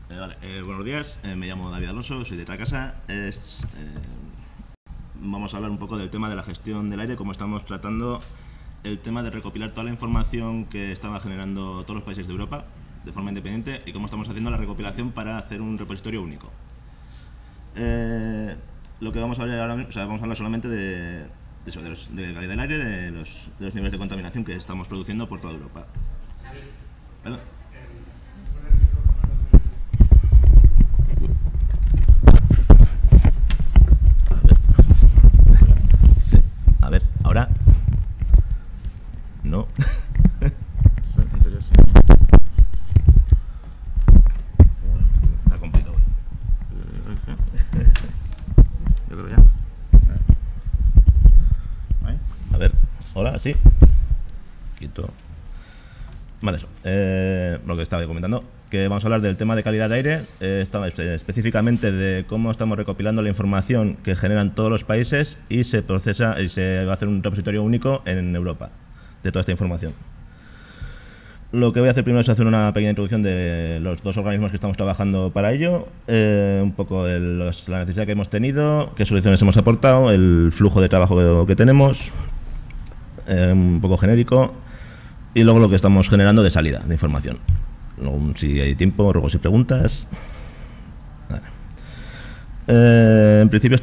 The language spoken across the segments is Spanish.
Buenos días, me llamo David Alonso, soy de Tracasa. Vamos a hablar un poco del tema de la gestión del aire, cómo estamos tratando el tema de recopilar toda la información que estaban generando todos los países de Europa de forma independiente y cómo estamos haciendo la recopilación para hacer un repositorio único. Lo que vamos a hablar ahora mismo, vamos a hablar solamente de la calidad del aire, de los niveles de contaminación que estamos produciendo por toda Europa. ¿Perdón? A ver, ahora. No. Está complicado. Yo creo ya. A ver, hola, sí. Quito. Vale, eso. Lo que estaba comentando, que vamos a hablar del tema de calidad de aire, específicamente de cómo estamos recopilando la información que generan todos los países y se procesa y se va a hacer un repositorio único en Europa de toda esta información. Lo que voy a hacer primero es hacer una pequeña introducción de los dos organismos que estamos trabajando para ello, un poco la necesidad que hemos tenido, qué soluciones hemos aportado, el flujo de trabajo que tenemos, un poco genérico, y luego lo que estamos generando de salida de información. Luego, si hay tiempo, ruegos y preguntas. Vale. En principio,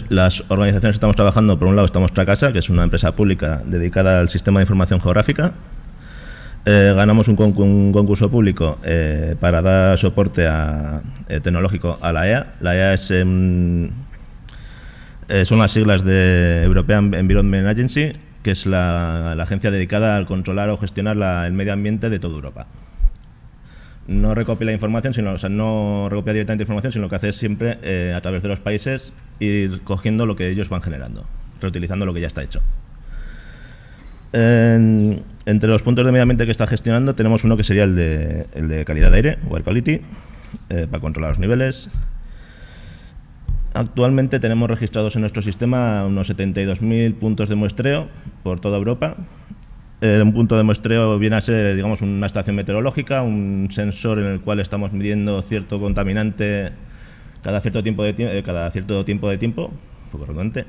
las organizaciones que estamos trabajando, por un lado estamos Tracasa, que es una empresa pública dedicada al sistema de información geográfica. Ganamos un concurso público para dar soporte tecnológico a la EA. La EA son las siglas de European Environment Agency, que es la agencia dedicada al controlar o gestionar el medio ambiente de toda Europa. No recopila información, no recopila directamente información, sino lo que hace es siempre, a través de los países, ir cogiendo lo que ellos van generando, reutilizando lo que ya está hecho. Entre los puntos de medio ambiente que está gestionando tenemos uno que sería el de calidad de aire, Air Quality, para controlar los niveles. Actualmente tenemos registrados en nuestro sistema unos 72.000 puntos de muestreo por toda Europa. Un punto de muestreo viene a ser, digamos, una estación meteorológica, un sensor en el cual estamos midiendo cierto contaminante cada cierto tiempo de tiempo, un poco redundante.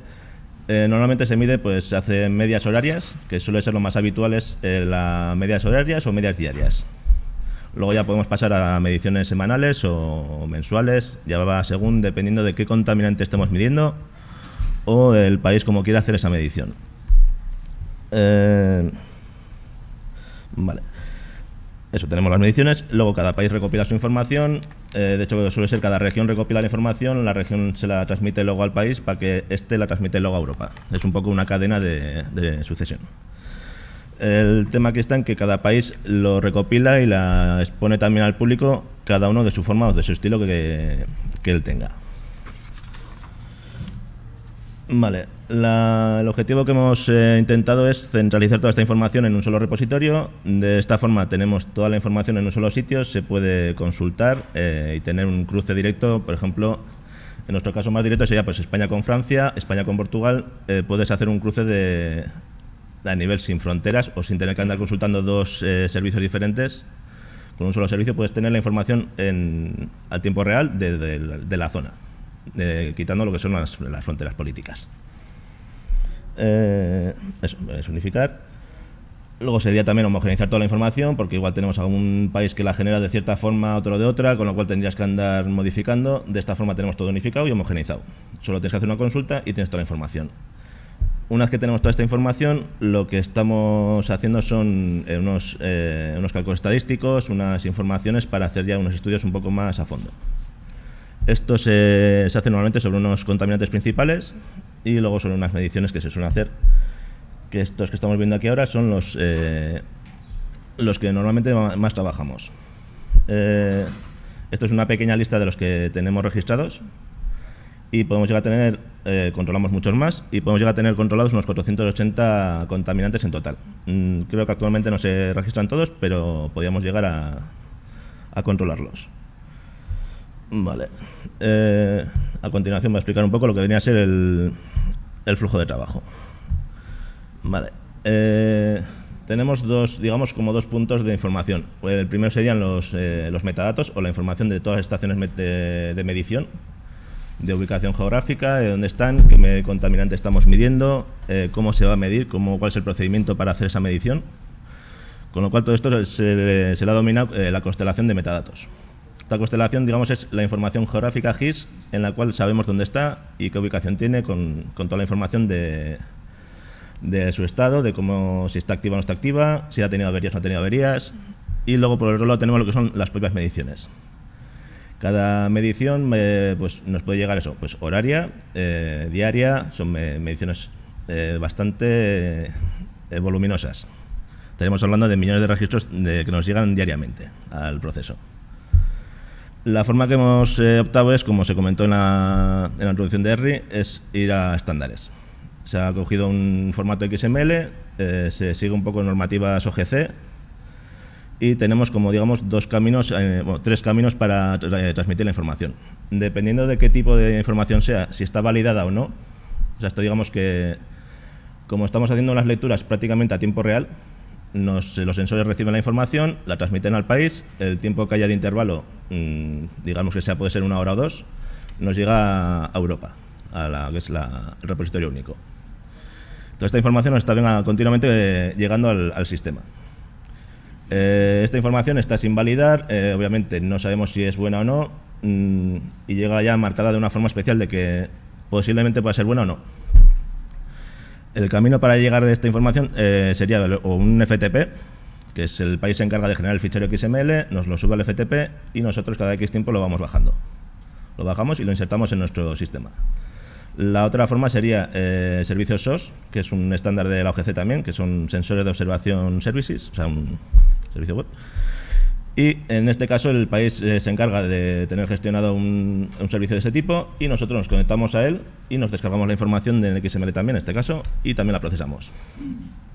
Normalmente se mide, pues se hacen medias horarias, que suele ser lo más habitual, es las medias horarias o medias diarias. Luego ya podemos pasar a mediciones semanales o mensuales, ya va según, dependiendo de qué contaminante estemos midiendo o el país como quiera hacer esa medición. Vale. Eso, tenemos las mediciones, luego cada país recopila su información, de hecho suele ser cada región recopila la información, la región se la transmite luego al país para que éste la transmite luego a Europa. Es un poco una cadena de sucesión. El tema aquí está en que cada país lo recopila y la expone también al público, cada uno de su forma o de su estilo que él tenga. Vale, el objetivo que hemos intentado es centralizar toda esta información en un solo repositorio. De esta forma tenemos toda la información en un solo sitio, se puede consultar y tener un cruce directo. Por ejemplo, en nuestro caso más directo sería pues España con Francia, España con Portugal. Puedes hacer un cruce a nivel sin fronteras o sin tener que andar consultando dos servicios diferentes. Con un solo servicio puedes tener la información a tiempo real de la zona. Quitando lo que son las fronteras políticas. Eso es unificar. Luego sería también homogeneizar toda la información, porque igual tenemos algún país que la genera de cierta forma, otro de otra, con lo cual tendrías que andar modificando. De esta forma tenemos todo unificado y homogeneizado. Solo tienes que hacer una consulta y tienes toda la información. Una vez que tenemos toda esta información, lo que estamos haciendo son unos cálculos estadísticos, unas informaciones para hacer ya unos estudios un poco más a fondo. Esto se hace normalmente sobre unos contaminantes principales y luego sobre unas mediciones que se suelen hacer, que estos que estamos viendo aquí ahora son los que normalmente más trabajamos. Esto es una pequeña lista de los que tenemos registrados y podemos llegar a tener, controlamos muchos más, y podemos llegar a tener controlados unos 480 contaminantes en total. Creo que actualmente no se registran todos, pero podríamos llegar a controlarlos. Vale. A continuación voy a explicar un poco lo que venía a ser el flujo de trabajo. Vale. tenemos digamos, como dos puntos de información. El primero serían los metadatos o la información de todas las estaciones de medición, de ubicación geográfica, de dónde están, qué contaminante estamos midiendo, cómo se va a medir, cuál es el procedimiento para hacer esa medición. Con lo cual todo esto se le ha denominado la constelación de metadatos. Esta constelación, digamos, es la información geográfica GIS en la cual sabemos dónde está y qué ubicación tiene con toda la información de su estado, de si está activa o no está activa, si ha tenido averías o no ha tenido averías. Y luego por el otro lado tenemos lo que son las propias mediciones. Cada medición pues nos puede llegar eso, pues horaria, diaria, son mediciones bastante voluminosas. Estaremos hablando de millones de registros que nos llegan diariamente al proceso. La forma que hemos optado es, como se comentó en la introducción de ERRI, es ir a estándares. Se ha cogido un formato XML, se sigue un poco normativas OGC y tenemos como, digamos, tres caminos para transmitir la información. Dependiendo de qué tipo de información sea, si está validada o no, o sea, esto digamos que como estamos haciendo las lecturas prácticamente a tiempo real, los sensores reciben la información, la transmiten al país, el tiempo que haya de intervalo, digamos que puede ser 1 hora o 2, nos llega a Europa, que es el repositorio único. Toda esta información nos está continuamente llegando al sistema. Esta información está sin validar, obviamente no sabemos si es buena o no, y llega ya marcada de una forma especial de que posiblemente pueda ser buena o no. El camino para llegar a esta información sería o un FTP, que es el país se encarga de generar el fichero XML, nos lo sube al FTP y nosotros cada X tiempo lo vamos bajando. Lo bajamos y lo insertamos en nuestro sistema. La otra forma sería servicios SOS, que es un estándar de la OGC también, que son sensores de observación services, o sea, un servicio web. Y en este caso el país se encarga de tener gestionado un servicio de ese tipo y nosotros nos conectamos a él y nos descargamos la información del XML también, en este caso, y también la procesamos.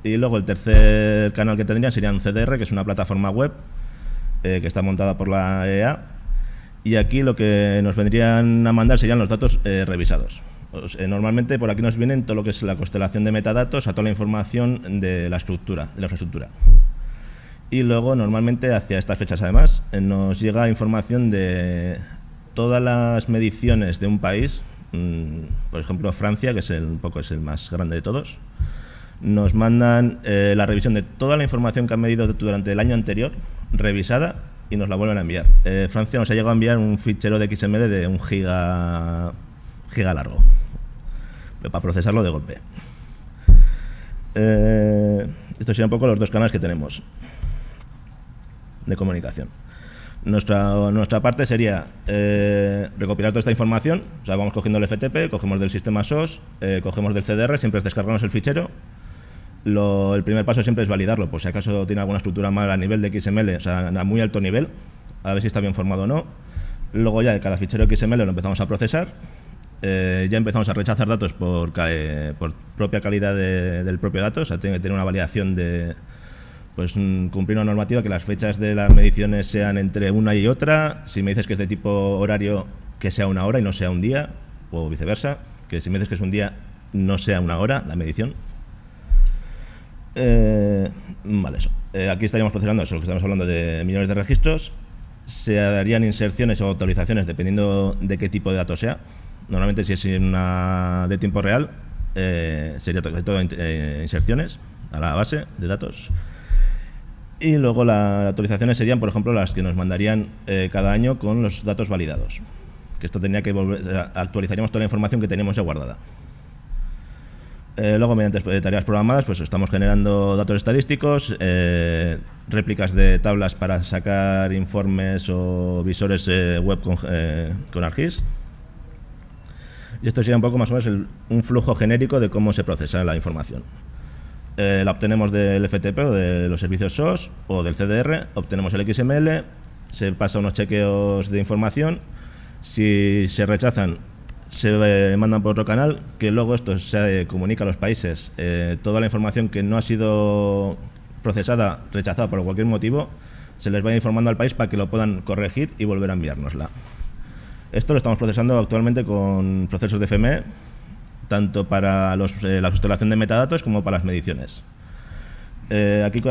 Y luego el tercer canal que tendrían sería un CDR, que es una plataforma web que está montada por la EA. Y aquí lo que nos vendrían a mandar serían los datos revisados. Normalmente por aquí nos vienen todo lo que es la constelación de metadatos a toda la información de la estructura, de la infraestructura. Y luego, normalmente, hacia estas fechas, además, nos llega información de todas las mediciones de un país. Por ejemplo, Francia, que es el más grande de todos. Nos mandan la revisión de toda la información que han medido durante el año anterior, revisada, y nos la vuelven a enviar. Francia nos ha llegado a enviar un fichero de XML de 1 giga largo, para procesarlo de golpe. Estos serían un poco los dos canales que tenemos de comunicación. Nuestra parte sería recopilar toda esta información, o sea, vamos cogiendo el FTP, cogemos del sistema SOS, cogemos del CDR, siempre es descargarnos el fichero. El primer paso siempre es validarlo, por si acaso tiene alguna estructura mal a nivel de XML, o sea, a muy alto nivel, a ver si está bien formado o no. Luego ya de cada fichero XML lo empezamos a procesar, ya empezamos a rechazar datos por propia calidad del propio dato, o sea, tiene que tener una validación de cumplir una normativa, que las fechas de las mediciones sean entre una y otra. Si me dices que es de tipo horario, que sea 1 hora y no sea un día, o viceversa, que si me dices que es un día, no sea 1 hora la medición. Vale, eso. Aquí estaríamos procesando eso, lo que estamos hablando de millones de registros. Se harían inserciones o actualizaciones dependiendo de qué tipo de datos sea. Normalmente, si es de tiempo real, sería todo inserciones a la base de datos. Y luego las actualizaciones serían, por ejemplo, las que nos mandarían cada año con los datos validados. Que esto tenía que actualizaríamos toda la información que teníamos ya guardada. Luego, mediante tareas programadas, pues estamos generando datos estadísticos, réplicas de tablas para sacar informes o visores web con ArcGIS. Y esto sería un poco más o menos un flujo genérico de cómo se procesa la información. La obtenemos del FTP o de los servicios SOS o del CDR, obtenemos el XML, se pasa unos chequeos de información, si se rechazan se mandan por otro canal, que luego esto se comunica a los países, toda la información que no ha sido procesada, rechazada por cualquier motivo, se les va informando al país para que lo puedan corregir y volver a enviárnosla. Esto lo estamos procesando actualmente con procesos de FME, tanto para la constelación de metadatos como para las mediciones. Aquí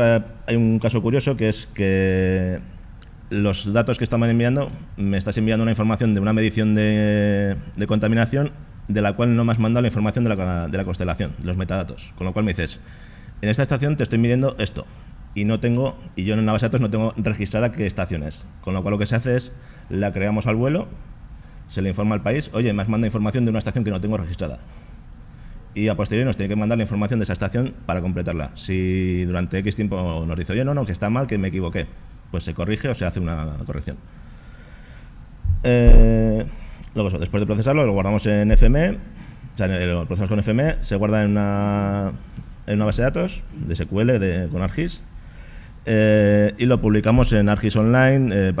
hay un caso curioso, que es que los datos que estamos enviando, me estás enviando una información de una medición de contaminación, de la cual no me has mandado la información de la constelación, los metadatos. Con lo cual me dices, en esta estación te estoy midiendo esto, y yo en la base de datos no tengo registrada qué estación es. Con lo cual lo que se hace es, la creamos al vuelo, se le informa al país, oye, me has mandado información de una estación que no tengo registrada. Y a posteriori nos tiene que mandar la información de esa estación para completarla. Si durante X tiempo nos dice, oye, no, que está mal, que me equivoqué, pues se corrige o se hace una corrección. Luego eso, después de procesarlo, lo guardamos en FME, o sea, lo procesamos con FME, se guarda en una base de datos de SQL con ArcGIS, y lo publicamos en ArcGIS Online,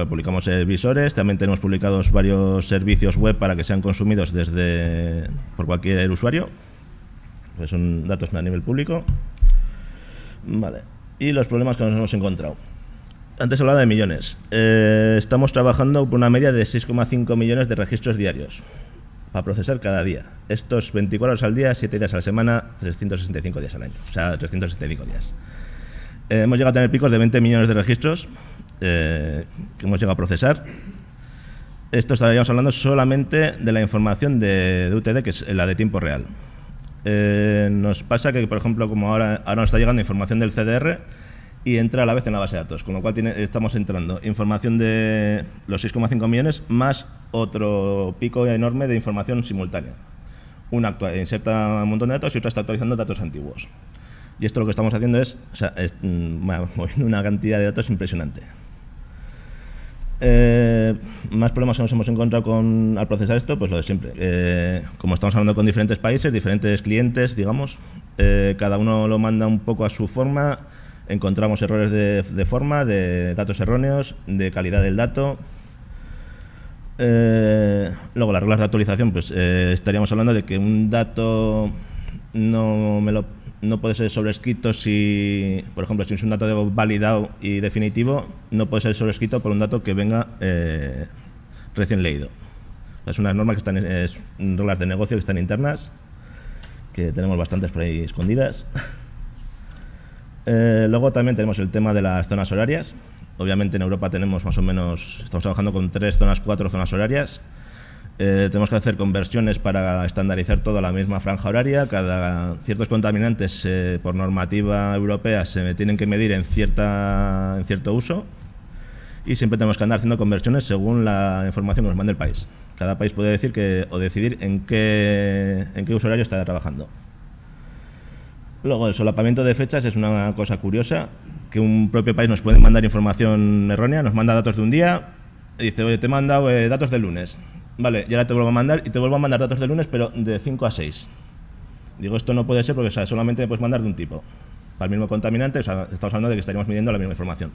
publicamos visores, también tenemos publicados varios servicios web para que sean consumidos por cualquier usuario, pues son datos a nivel público. Vale. Y los problemas que nos hemos encontrado. Antes hablaba de millones. Estamos trabajando por una media de 6,5 millones de registros diarios para procesar cada día. Estos 24 horas al día, 7 días a la semana, 365 días al año. O sea, 365 días. Hemos llegado a tener picos de 20 millones de registros que hemos llegado a procesar. Esto estaríamos hablando solamente de la información de UTD, que es la de tiempo real. Nos pasa que, por ejemplo, como ahora nos está llegando información del CDR y entra a la vez en la base de datos, con lo cual estamos entrando información de los 6,5 millones más otro pico enorme de información simultánea. Una inserta un montón de datos y otra está actualizando datos antiguos. Y esto lo que estamos haciendo es moviendo una cantidad de datos impresionante. Más problemas que nos hemos encontrado al procesar esto, pues lo de siempre. Como estamos hablando con diferentes países, diferentes clientes, digamos, cada uno lo manda un poco a su forma, encontramos errores de forma, de datos erróneos, de calidad del dato. Luego las reglas de actualización, pues estaríamos hablando de que un dato no puede ser sobrescrito si, por ejemplo, si es un dato validado y definitivo, no puede ser sobrescrito por un dato que venga recién leído. Es unas normas que es reglas de negocio que están internas, que tenemos bastantes por ahí escondidas. Luego también tenemos el tema de las zonas horarias. Obviamente en Europa tenemos más o menos, estamos trabajando con 4 zonas horarias. Tenemos que hacer conversiones para estandarizar toda la misma franja horaria. Ciertos contaminantes por normativa europea se tienen que medir en cierto uso, y siempre tenemos que andar haciendo conversiones según la información que nos manda el país. Cada país puede decir o decidir en qué uso horario está trabajando. Luego, el solapamiento de fechas es una cosa curiosa, que un propio país nos puede mandar información errónea, nos manda datos de un día y dice, oye, te he mandado datos del lunes. Vale, y ahora te vuelvo a mandar, y te vuelvo a mandar datos del lunes, pero de 5 a 6. Digo, esto no puede ser porque solamente me puedes mandar de un tipo. Para el mismo contaminante, estamos hablando de que estaríamos midiendo la misma información.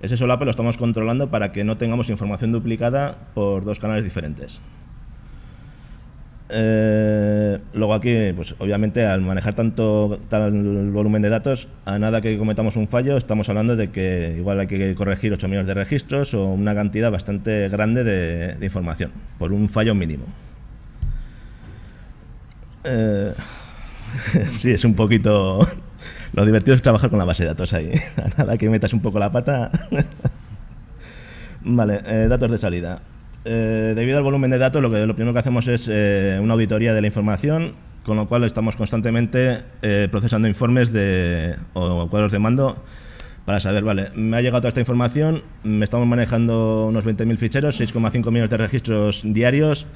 Ese solape lo estamos controlando para que no tengamos información duplicada por 2 canales diferentes. Luego aquí, pues obviamente, al manejar tal volumen de datos, a nada que cometamos un fallo, estamos hablando de que igual hay que corregir 8 millones de registros o una cantidad bastante grande de información, por un fallo mínimo. Sí, es un poquito... Lo divertido es trabajar con la base de datos ahí. A nada que metas un poco la pata. Vale, datos de salida. Debido al volumen de datos, lo primero que hacemos es una auditoría de la información, con lo cual estamos constantemente procesando informes o cuadros de mando para saber, vale, me ha llegado toda esta información, me estamos manejando unos 20.000 ficheros, 6,5 millones de registros diarios,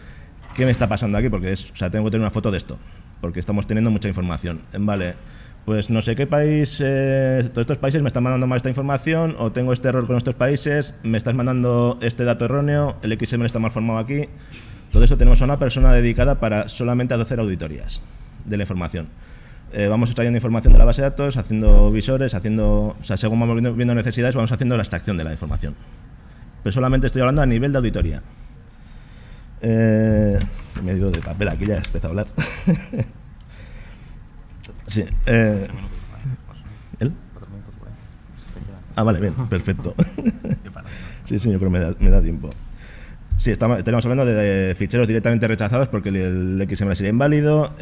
¿qué me está pasando aquí? Porque tengo que tener una foto de esto, porque estamos teniendo mucha información. Vale, pues no sé qué país, todos estos países me están mandando mal esta información, o tengo este error con estos países, me estás mandando este dato erróneo, el XML está mal formado aquí. Todo eso tenemos a una persona dedicada para solamente hacer auditorías de la información. Vamos extrayendo información de la base de datos, haciendo visores, según vamos viendo necesidades, vamos haciendo la extracción de la información. Pero solamente estoy hablando a nivel de auditoría. Me he ido de papel aquí, ya he empezado a hablar. Sí. ¿Él? Vale, bien, perfecto. Sí, yo creo que me da tiempo. Sí, estaríamos hablando de ficheros directamente rechazados porque el XML sería inválido.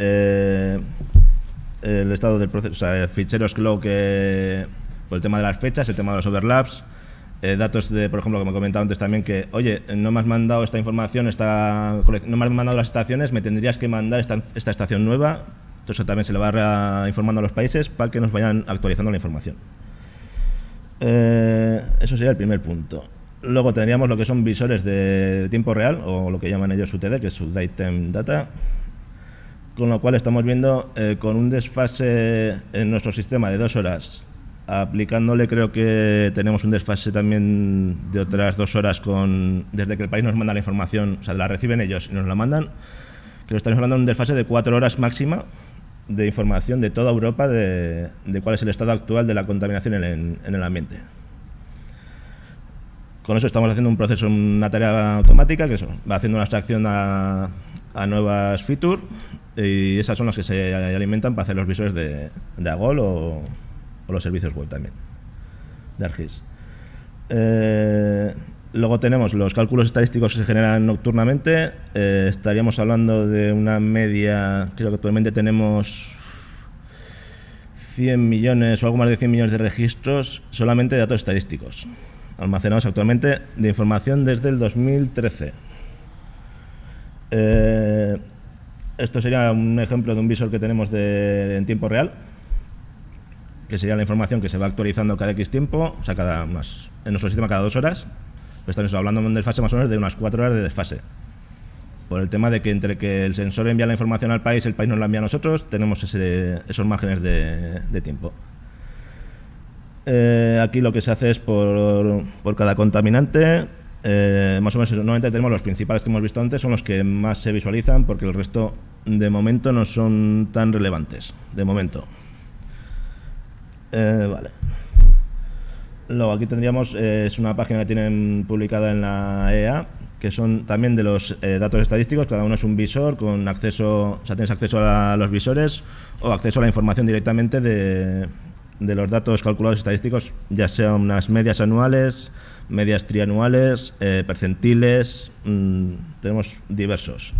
el estado del proceso, o sea, ficheros cloud por el tema de las fechas, el tema de los overlaps, datos de, por ejemplo, que me he comentado antes también, que, oye, no me has mandado esta información, no me has mandado las estaciones, me tendrías que mandar esta estación nueva. Entonces, eso también se le va informando a los países para que nos vayan actualizando la información. Eso sería el primer punto. Luego tendríamos lo que son visores de tiempo real, o lo que llaman ellos UTD, que es su Daytime Data, con lo cual estamos viendo con un desfase en nuestro sistema de 2 horas. Aplicándole, creo que tenemos un desfase también de otras 2 horas desde que el país nos manda la información, o sea, la reciben ellos y nos la mandan. Creo que estamos hablando de un desfase de 4 horas máxima de información de toda Europa de cuál es el estado actual de la contaminación en el ambiente. Con eso estamos haciendo un proceso, una tarea automática, que eso, va haciendo una abstracción a nuevas features, y esas son las que se alimentan para hacer los visores de AGOL o los servicios web también, de ArcGIS. Luego tenemos los cálculos estadísticos que se generan nocturnamente. Estaríamos hablando de una media, creo que actualmente tenemos 100 millones o algo más de 100 millones de registros solamente de datos estadísticos, almacenados actualmente de información desde el 2013. Esto sería un ejemplo de un visor que tenemos en tiempo real, que sería la información que se va actualizando cada X tiempo, o sea, en nuestro sistema cada 2 horas. Pues estamos hablando de un desfase más o menos de unas 4 horas de desfase. Por el tema de que entre que el sensor envía la información al país, el país nos la envía a nosotros, tenemos esos márgenes de tiempo. Aquí lo que se hace es por cada contaminante, más o menos normalmente tenemos los principales que hemos visto antes, son los que más se visualizan, porque el resto de momento no son tan relevantes, de momento. Vale. Luego aquí tendríamos, es una página que tienen publicada en la EA, que son también de los datos estadísticos. Cada uno es un visor con acceso, o sea, tienes acceso a los visores o acceso a la información directamente de los datos calculados estadísticos, ya sean unas medias anuales, medias trianuales, percentiles, tenemos diversos.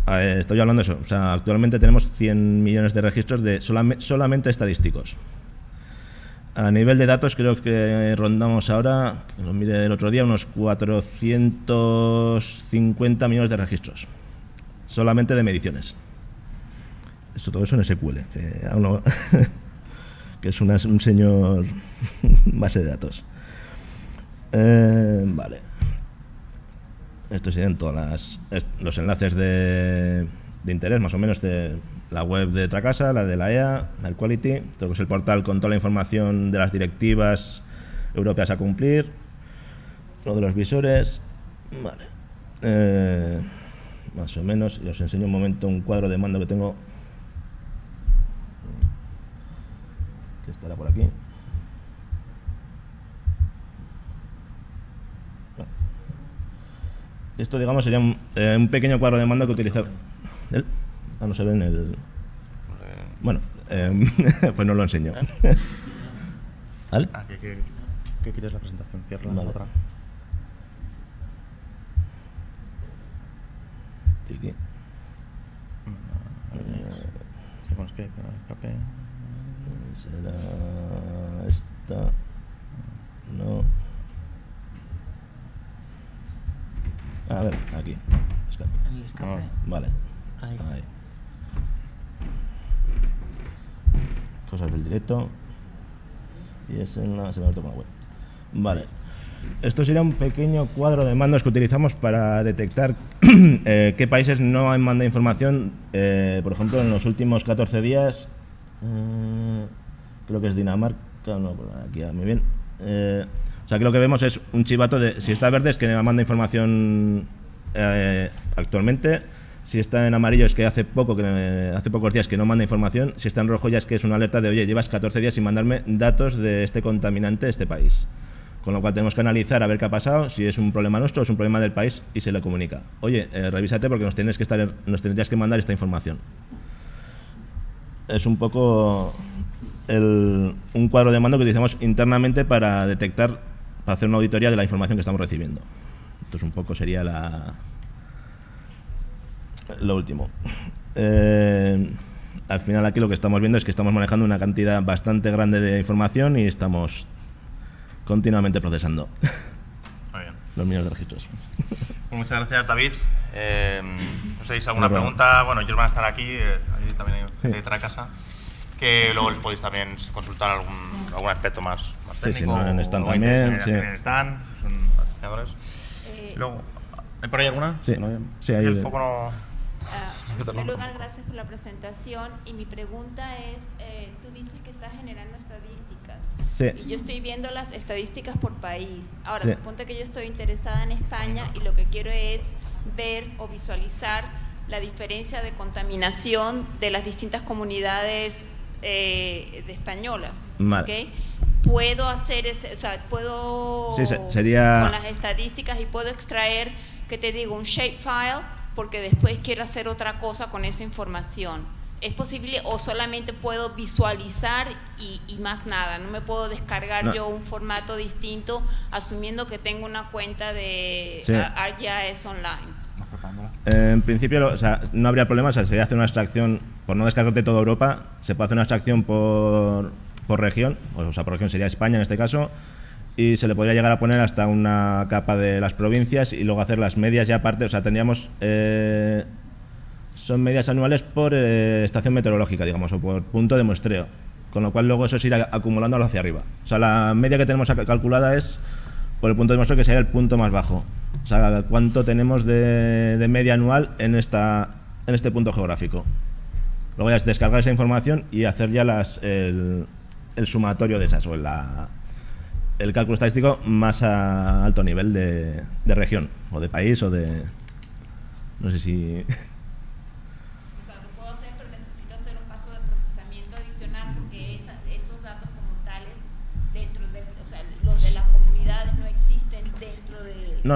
Estoy hablando de eso, o sea, actualmente tenemos 100 millones de registros solamente estadísticos. A nivel de datos creo que rondamos ahora, que lo miré el otro día, unos 450 millones de registros, solamente de mediciones. Todo eso en SQL, que es un señor base de datos. Vale. Estos serían todos los enlaces de interés, más o menos, de la web de Tracasa, la de la EA, la Quality, todo es el portal con toda la información de las directivas europeas a cumplir, lo de los visores. Vale. Más o menos, y os enseño un momento un cuadro de mando que tengo, que estará por aquí. Esto, digamos, sería un pequeño cuadro de mando que utilizar. No se ve en el... Bueno, pues no lo enseño. ¿Vale? ¿Qué quieres la presentación? Cierra la otra. Tiki. Hacemos que escape. Será esta. No. A ver, aquí. Escape. El escape. Vale. Ahí. Cosas del directo. Y es en la web. Vale. Esto sería un pequeño cuadro de mandos que utilizamos para detectar qué países no han mandado información. Por ejemplo, en los últimos 14 días, creo que es Dinamarca, no, aquí muy bien. O sea, que lo que vemos es un chivato de si está verde es que manda información actualmente. Si está en amarillo es que hace pocos días que no manda información. Si está en rojo ya es que es una alerta de, oye, llevas 14 días sin mandarme datos de este contaminante de este país. Con lo cual tenemos que analizar a ver qué ha pasado, si es un problema nuestro o es un problema del país, y se le comunica. Oye, revísate porque nos tendrías que mandar esta información. Es un poco un cuadro de mando que utilizamos internamente para detectar, para hacer una auditoría de la información que estamos recibiendo. Esto es un poco sería lo último. al final aquí lo que estamos viendo es que estamos manejando una cantidad bastante grande de información y estamos continuamente procesando Muy bien. los millones de registros. Pues muchas gracias, David. No sé si hay alguna pregunta. Bueno, ellos van a estar aquí, ahí también hay gente de la casa, que luego les podéis también consultar algún aspecto más técnico. Sí, no, en stand o también. Sí. En stand, son patrocinadores. Luego, ¿hay por ahí alguna? Sí, ¿No? sí, ahí El foco no... En primer lugar, gracias por la presentación. Y mi pregunta es, tú dices que estás generando estadísticas. Sí. Y yo estoy viendo las estadísticas por país. Ahora, Sí. suponte que yo estoy interesada en España y lo que quiero es ver o visualizar la diferencia de contaminación de las distintas comunidades de españolas. Vale. ¿Okay? Puedo hacer ese, o sea, puedo Sí, sería... con las estadísticas y puedo extraer, que te digo, un shapefile, porque después quiero hacer otra cosa con esa información. ¿Es posible o solamente puedo visualizar y más nada? No me puedo descargar yo un formato distinto asumiendo que tengo una cuenta de ArcGIS Online. En principio, o sea, no habría problema, o sea, sería hacer una extracción, por no descargarte toda Europa, se puede hacer una extracción por región, o sea, por región sería España en este caso, y se le podría llegar a poner hasta una capa de las provincias y luego hacer las medias ya aparte, o sea, tendríamos... son medias anuales por estación meteorológica, digamos, o por punto de muestreo, con lo cual luego eso se irá acumulándolo hacia arriba. O sea, la media que tenemos calculada es por el punto de muestreo, que sería el punto más bajo. O sea, cuánto tenemos de media anual en este punto geográfico. Luego ya es descargar esa información y hacer ya el sumatorio de esas, o el cálculo estadístico más a alto nivel de región, o de país, o de... No sé si... No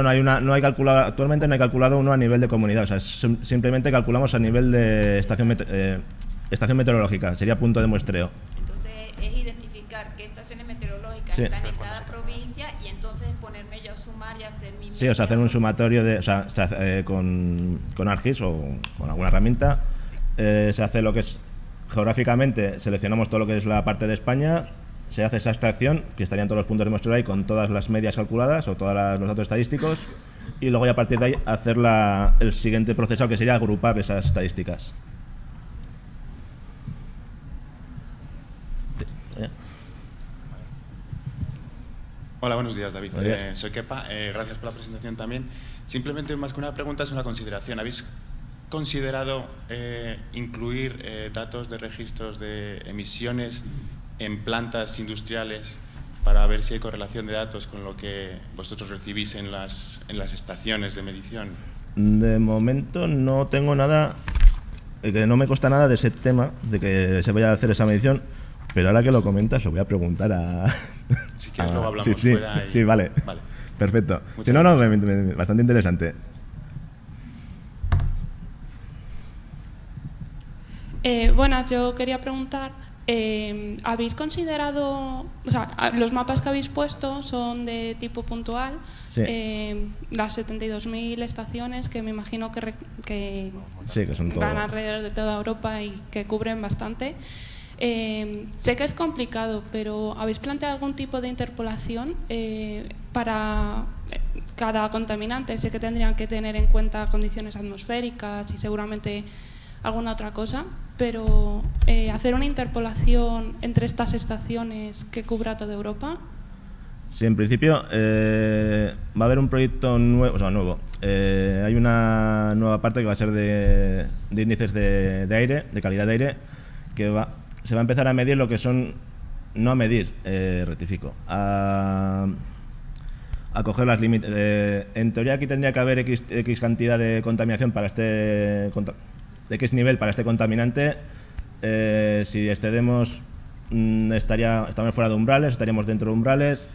hay calculado, actualmente no hay calculado uno a nivel de comunidad, o sea, simplemente calculamos a nivel de estación meteorológica, sería punto de muestreo. Entonces es identificar qué estaciones meteorológicas están en cada provincia y entonces ponerme yo a sumar y hacer mi... Sí, o sea, hacer un sumatorio con ArcGIS o con alguna herramienta, se hace lo que es geográficamente, seleccionamos todo lo que es la parte de España, se hace esa extracción, que estarían todos los puntos de muestreo ahí con todas las medias calculadas o todos los datos estadísticos, y luego ya a partir de ahí hacer el siguiente procesado, que sería agrupar esas estadísticas. Sí. Hola, buenos días, David. Soy Kepa, gracias por la presentación también. Simplemente, más que una pregunta, es una consideración. ¿Habéis considerado incluir datos de registros de emisiones en plantas industriales para ver si hay correlación de datos con lo que vosotros recibís en las estaciones de medición? De momento no tengo nada, que no me consta nada de ese tema, de que se vaya a hacer esa medición, pero ahora que lo comentas lo voy a preguntar a... Si quieres luego hablamos fuera. Sí, vale. Perfecto. Si no, bastante interesante. Buenas, yo quería preguntar, ¿habéis considerado, o sea, los mapas que habéis puesto son de tipo puntual, las 72.000 estaciones que me imagino que son van alrededor de toda Europa y que cubren bastante? Sé que es complicado, pero ¿habéis planteado algún tipo de interpolación para cada contaminante? Sé que tendrían que tener en cuenta condiciones atmosféricas y seguramente alguna otra cosa, pero hacer una interpolación entre estas estaciones que cubra toda Europa. Sí, en principio va a haber un proyecto nuevo. Hay una nueva parte que va a ser de índices de aire, de calidad de aire, que se va a empezar a medir lo que son, no a medir, rectifico, a coger las límites. En teoría aquí tendría que haber X cantidad de contaminación para de X nivel para este contaminante. Si excedemos, estamos fuera de umbrales, estaríamos dentro de umbrales.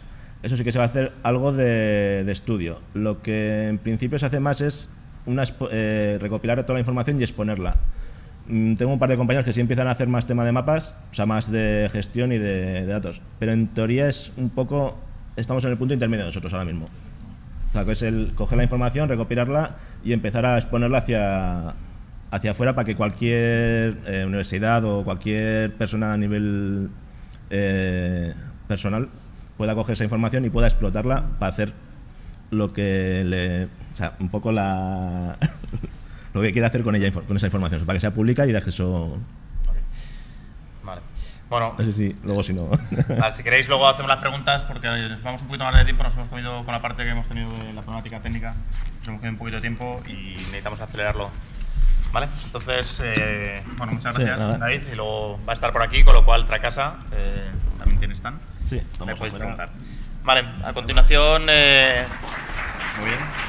Eso sí que se va a hacer algo de estudio. Lo que en principio se hace más es recopilar toda la información y exponerla. Tengo un par de compañeros que sí empiezan a hacer más tema de mapas, o sea, más de gestión y de datos. Pero en teoría es un poco... Estamos en el punto intermedio nosotros ahora mismo. O sea, que es el coger la información, recopilarla y empezar a exponerla hacia afuera para que cualquier universidad o cualquier persona a nivel personal pueda coger esa información y pueda explotarla para hacer lo que le... O sea, un poco lo que quiere hacer con ella, con esa información, para que sea pública y de acceso... Vale. Bueno, no sé si luego si no... Vale, si queréis luego hacemos las preguntas porque vamos un poquito más de tiempo, nos hemos comido con la parte que hemos tenido de la problemática técnica, nos hemos comido un poquito de tiempo y necesitamos acelerarlo. Vale, entonces, bueno, muchas gracias, sí, David, y luego va a estar por aquí, con lo cual Tracasa también tiene stand. Sí, me podéis afuera. preguntar. Vale, a continuación, muy bien.